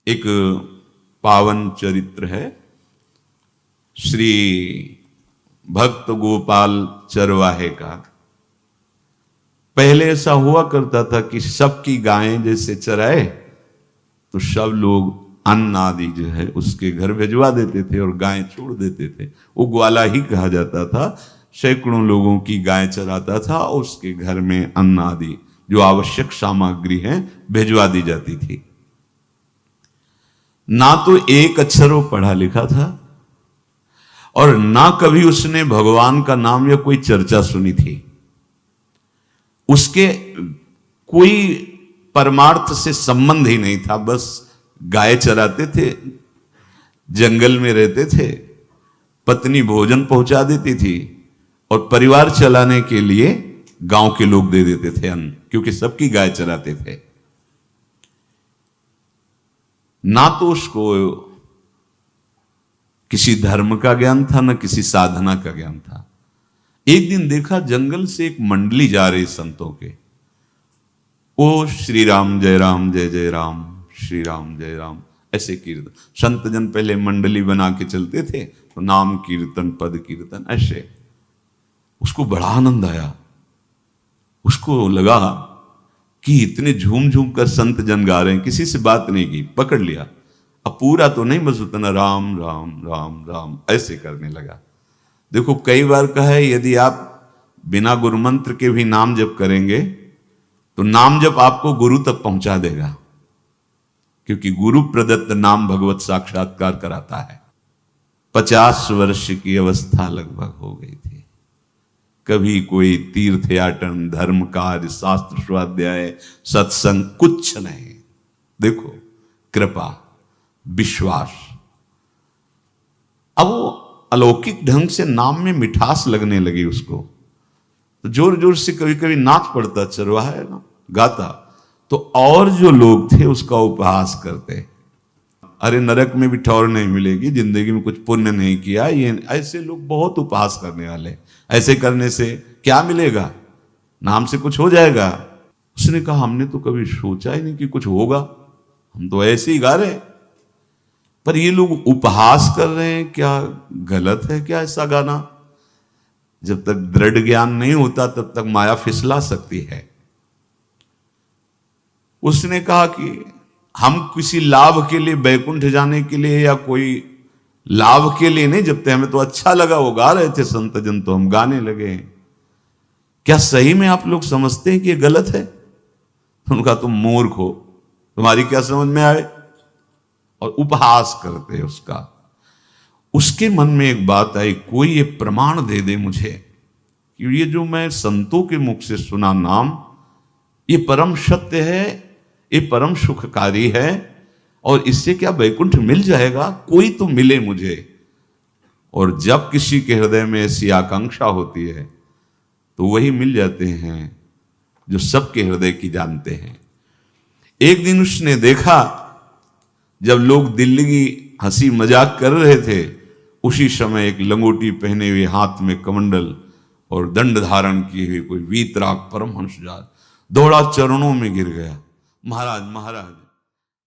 एक पावन चरित्र है श्री भक्त गोपाल चरवाहे का। पहले ऐसा हुआ करता था कि सबकी गायें जैसे चराए तो सब लोग अन्न आदि जो है उसके घर भिजवा देते थे और गायें छोड़ देते थे। वो ग्वाला ही कहा जाता था। सैकड़ों लोगों की गाय चराता था और उसके घर में अन्न आदि जो आवश्यक सामग्री है भिजवा दी जाती थी। ना तो एक अक्षर वो पढ़ा लिखा था और ना कभी उसने भगवान का नाम या कोई चर्चा सुनी थी। उसके कोई परमार्थ से संबंध ही नहीं था। बस गाय चराते थे, जंगल में रहते थे, पत्नी भोजन पहुंचा देती थी और परिवार चलाने के लिए गांव के लोग दे देते थे अन्न, क्योंकि सबकी गाय चराते थे। ना तो उसको किसी धर्म का ज्ञान था, ना किसी साधना का ज्ञान था। एक दिन देखा जंगल से एक मंडली जा रही संतों के। ओ श्री राम जय राम जय जय राम, श्री राम जय राम, ऐसे कीर्तन। संत जन पहले मंडली बना के चलते थे तो नाम कीर्तन पद कीर्तन ऐसे। उसको बड़ा आनंद आया। उसको लगा कि इतने झूम झूम कर संत जन गा रहे हैं, किसी से बात नहीं की, पकड़ लिया। अब पूरा तो नहीं, बस उतना राम राम राम राम ऐसे करने लगा। देखो कई बार कहा है यदि आप बिना गुरु मंत्र के भी नाम जप करेंगे तो नाम जप आपको गुरु तक पहुंचा देगा, क्योंकि गुरु प्रदत्त नाम भगवत साक्षात्कार कराता है। 50 वर्ष की अवस्था लगभग हो गई थी। कभी कोई तीर्थ याटन, धर्म कार्य, शास्त्र स्वाध्याय, सत्संग कुछ नहीं। देखो कृपा, विश्वास। अब वो अलौकिक ढंग से नाम में मिठास लगने लगी उसको, तो जोर जोर से कभी कभी नाच पड़ता, चरवाहा है ना, गाता। तो और जो लोग थे उसका उपहास करते, अरे नरक में भी ठौर नहीं मिलेगी, जिंदगी में कुछ पुण्य नहीं किया। ये ऐसे लोग बहुत उपहास करने वाले, ऐसे करने से क्या मिलेगा, नाम से कुछ हो जाएगा। उसने कहा हमने तो कभी सोचा ही नहीं कि कुछ होगा, हम तो ऐसे ही गा रहे हैं। पर ये लोग उपहास कर रहे हैं, क्या गलत है क्या ऐसा गाना? जब तक दृढ़ ज्ञान नहीं होता तब तक माया फिसला सकती है। उसने कहा कि हम किसी लाभ के लिए, बैकुंठ जाने के लिए या कोई लाभ के लिए नहीं जपते, हमें तो अच्छा लगा, वो गा रहे थे संत जन तो हम गाने लगे। क्या सही में आप लोग समझते हैं कि ये गलत है? उनका तुम मूर्ख हो, तुम्हारी क्या समझ में आए? और उपहास करते उसका। उसके मन में एक बात आई, कोई ये प्रमाण दे दे मुझे कि ये जो मैं संतों के मुख से सुना नाम, ये परम सत्य है, ये परम सुखकारी है, और इससे क्या वैकुंठ मिल जाएगा? कोई तो मिले मुझे। और जब किसी के हृदय में ऐसी आकांक्षा होती है तो वही मिल जाते हैं जो सबके हृदय की जानते हैं। एक दिन उसने देखा जब लोग दिल्ली की हंसी मजाक कर रहे थे, उसी समय एक लंगोटी पहने हुए, हाथ में कमंडल और दंड धारण किए हुए कोई वीतराग परमहंस दौड़ा, चरणों में गिर गया। महाराज महाराज